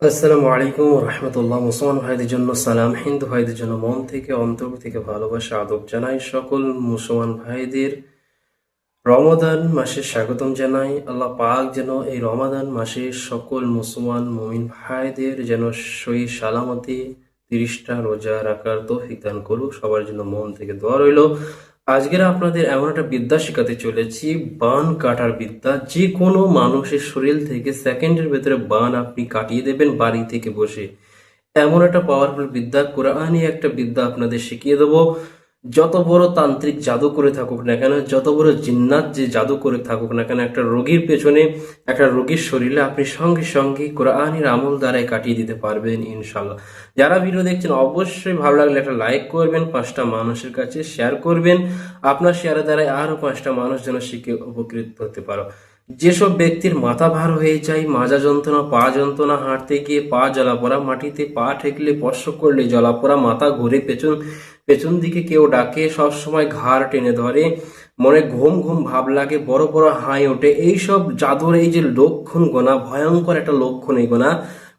আসসালামু আলাইকুম রহমতুল্লাহ। মুসলমান ভাইদের জন্য সালাম, হিন্দু ভাইদের জন্য মন থেকে অন্তর থেকে ভালোবাসা আদব জানাই। সকল মুসলমান ভাইদের রমাদান মাসে স্বাগতম জানাই। আল্লাহ পাক যেন এই রমাদান মাসে সকল মুসলমান মুমিন ভাইদের যেন সহি সালামতে 30টা রোজা রাখার তৌফিক দান করুক। সবার জন্য মন থেকে দোয়া রইল। আজকের আপনাদের এমন একটা বিদ্যা শেখাতে চলেছি, বান কাটার বিদ্যা। যে কোনো মানুষের শরীর থেকে সেকেন্ডের ভেতরে বান আপনি কাটিয়ে দেবেন বাড়ি থেকে বসে। এমন একটা পাওয়ারফুল বিদ্যা, কোরআনই একটা বিদ্যা আপনাদের শিখিয়ে দেবো। যত বড় তান্ত্রিক জাদু করে থাকুক না কেন, যত বড় জিন্নাত যে জাদু করে থাকুক না কেন, একটা রোগীর পেছনে, একটা রোগীর শরীরে আপনি সঙ্গে সঙ্গে কোরআনের আমল দ্বারাই কাটিয়ে দিতে পারবেন ইনশাল্লাহ। যারা ভিডিও দেখছেন অবশ্যই ভালো লাগলে একটা লাইক করবেন, 5টা মানুষের কাছে শেয়ার করবেন। আপনার শেয়ারের দ্বারাই আরো 5টা মানুষ যেন শিখে উপকৃত হতে পারো। যেসব ব্যক্তির মাথা ভার হয়ে যায়, মাজা যন্ত্রণা, পা যন্ত্রণা, হাঁটতে গিয়ে পা জ্বলা পড়া, মাটিতে পা ঠেকলে স্পর্শ করলে জ্বলা পড়া, মাথা ঘুরে পেছন পেছন দিকে কেউ ডাকে, সব সময় ঘাড় টেনে ধরে, মনে ঘুম ঘুম ভাব লাগে, বড় বড় হাই ওঠে, এইসব জাদুর এই যে লক্ষণ গোনা, ভয়ঙ্কর একটা লক্ষণ এই গোনা।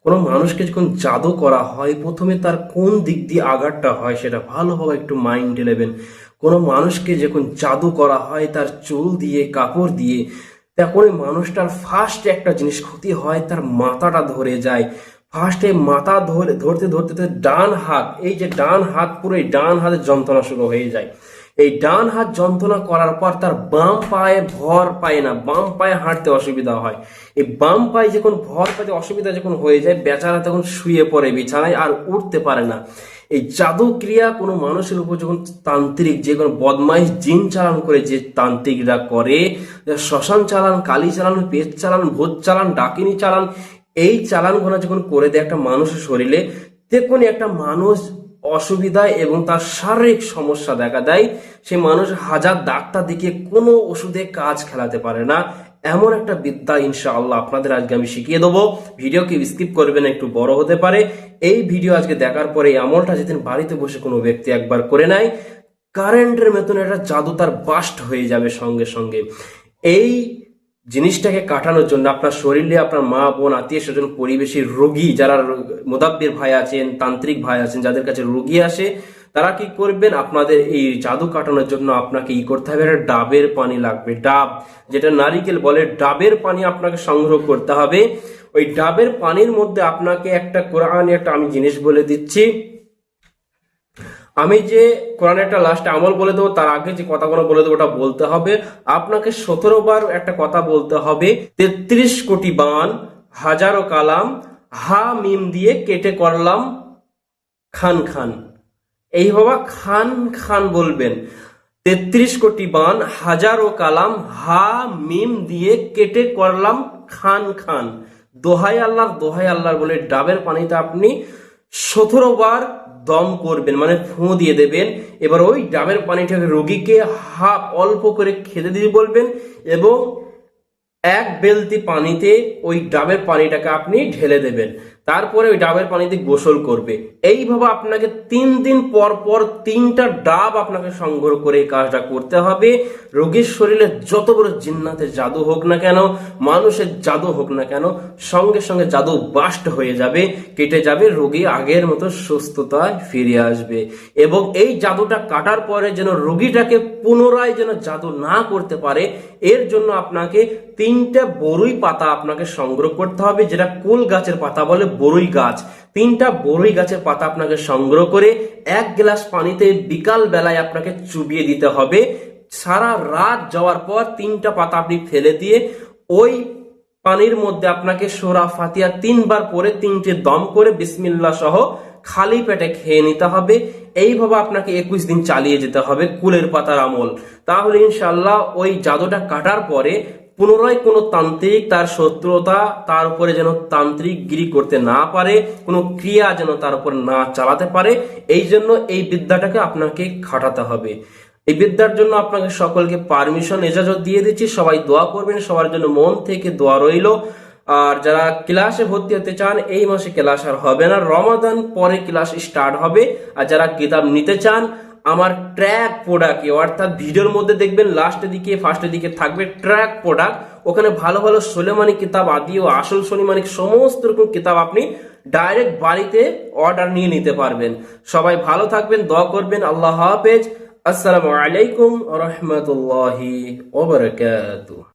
কোনো মানুষকে যখন জাদু করা হয়, প্রথমে তার কোন দিক দিয়ে আঘাতটা হয় সেটা ভালোভাবে একটু মাইন্ডে নেবেন। কোনো মানুষকে যখন জাদু করা হয় তার চুল দিয়ে, কাপড় দিয়ে, তখন ওই মানুষটার ফার্স্ট একটা জিনিস ক্ষতি হয়, তার মাথাটা ধরে যায়। ফার্স্টে মাথা ধরতে ধরতে ডান হাত, এই যে ডান হাত, পুরো এই ডান হাতের যন্ত্রণা শুরু হয়ে যায়। এই ডান হাত যন্ত্রণা করার পর তার বাম পায়ে ভর পায় না, বাম পায়ে হাঁটতে অসুবিধা হয়। এই বাম পায়ে যখন ভর পাইতে অসুবিধা যখন হয়ে যায়, বেচারা তখন শুয়ে পড়ে বিছানায়, আর উঠতে পারে না। এই জাদু ক্রিয়া কোনো মানুষের উপর যখন তান্ত্রিক, যে কোনো বদমাইশ জিন চালান করে, যে তান্ত্রিকরা করে, শ্মশান চালান, কালী চালান, পেট চালান, ভূত চালান, ডাকিনী চালান, এই চালান গোনা যখন করে দেয় একটা মানুষের শরীরে, তেমনি একটা মানুষ অসুবিধায় এবং তার শারীরিক সমস্যা দেখা দেয়। সে মানুষ হাজার ডাক্তার দিকে কোনো ওষুধে কাজ খেলাতে পারে না। এমন একটা বিদ্যা ইনশাআল্লাহ আপনাদের আজকে আমি শিখিয়ে দেবো। ভিডিওকে স্কিপ করবেন, একটু বড় হতে পারে। এই ভিডিও আজকে দেখার পরে এই আমলটা যেদিন বাড়িতে বসে কোনো ব্যক্তি একবার করে নেয়, কারেন্টের মতন একটা জাদু তার বাস্ট হয়ে যাবে সঙ্গে সঙ্গে। এই জিনিসটাকে কাটানোর জন্য আপনার শরীরে, আপনার মা বোন, আত্মীয় স্বজন, পরিবেশী, রোগী, যারা মোদাব্বির ভাই আছেন, তান্ত্রিক ভাই আছেন, যাদের কাছে রোগী আসে, তারা কি করবেন, আপনাদের এই জাদু কাটানোর জন্য আপনাকে করতে হবে, একটা ডাবের পানি লাগবে। ডাব, যেটা নারিকেল বলে, ডাবের পানি আপনাকে সংগ্রহ করতে হবে। ওই ডাবের পানির মধ্যে আপনাকে একটা কোরআনে একটা আমি জিনিস বলে দিচ্ছি। আমি যে কোরআনে একটা লাস্টে আমল বলে দেবো, তার আগে যে কথাগুলো বলে দেবো ওটা বলতে হবে। আপনাকে 17 বার একটা কথা বলতে হবে। 33 কোটি বান, হাজারো কালাম, হা মিম দিয়ে কেটে করলাম খান খান। এইভাবে খান খান বলবেন। 33 কোটি বান, হাজারো কালাম, হা মিম দিয়ে কেটে করলাম খান খান। দোহাই আল্লাহর, দোহাই আল্লাহর বলে ডাবের পানিতে আপনি 17 বার দম করবেন, মানে ফুঁ দিয়ে দেবেন। এবার ওই ডাবের পানিটাকে রোগীকে হাফ অল্প করে খেতে দিয়ে বলবেন, এবং 1 বেলতি পানিতে ওই ডাবের পানিটাকে আপনি ঢেলে দেবেন। তারপরে ওই ডাবের পানিতে গোসল করবে। এইভাবে আপনাকে 3 দিন পর পর 3টা ডাব আপনাকে সংগ্রহ করে এই কাজটা করতে হবে। রোগীর শরীরে যত বড় জিন্নাতের জাদু হোক না কেন, মানুষের জাদু হোক না কেন, সঙ্গে সঙ্গে জাদু বাস্ট হয়ে যাবে, কেটে যাবে, রোগী আগের মতো সুস্থতায় ফিরে আসবে। এবং এই জাদুটা কাটার পরে যেন রোগীটাকে পুনরায় যেন জাদু না করতে পারে, এর জন্য আপনাকে 3টা বড়ই পাতা আপনাকে সংগ্রহ করতে হবে, যেটা কুল গাছের পাতা বলে, বড়ই গাছ। 3টা বড়ই গাছের পাতা আপনাকে সংগ্রহ করে 1 গ্লাস পানিতে বিকাল বেলায় আপনাকে চুবিয়ে দিতে হবে। সারা রাত যাওয়ার পর 3টা পাতা আপনি ফেলে দিয়ে ওই পানির মধ্যে আপনাকে সূরা ফাতিহা 3 বার পরে 3টে দম করে বিসমিল্লাহ সহ খালি পেটে খেয়ে নিতে হবে। এইভাবে আপনাকে 21 দিন চালিয়ে যেতে হবে কুলের পাতার আমল। তাহলে ইনশাআল্লাহ ওই জাদুটা কাটার পরে পুনরায় কোনো তান্ত্রিক, তার শত্রুতা তার উপরে যেন তান্ত্রিক গিরি করতে না পারে, কোনো ক্রিয়া যেন তার উপর না চালাতে পারে। এই জন্য এই বিদ্যাটাকে আপনাকে খাটাতে হবে। এই বিদ্যার জন্য আপনাকে সকলকে পারমিশন, এজাজত দিয়ে দিচ্ছি। সবাই দোয়া করবেন, সবার জন্য মন থেকে দোয়া রইল। আর যারা ক্লাসে ভর্তি হতে চান, এই মাসে ক্লাস আর হবে না, রমাদান পরে ক্লাস স্টার্ট হবে। আর যারা কিতাব নিতে চান, আমার ট্র্যাক প্রোডাক্টে, অর্থাৎ ভিডিওর মধ্যে দেখবেন লাস্টের দিকে ফার্স্টের দিকে থাকবে ট্র্যাক প্রোডাক্ট। ওখানে ভালো ভালো সুলেমানি কিতাব আদি ও আসল সুলেমানি সমস্ত রকম কিতাব আপনি ডাইরেক্ট বাড়িতে অর্ডার নিয়ে নিতে পারবেন। সবাই ভালো থাকবেন, দোয়া করবেন। আল্লাহ হাফেজ। আসসালামু আলাইকুম ওয়া রাহমাতুল্লাহি ওয়া বারাকাতুহু।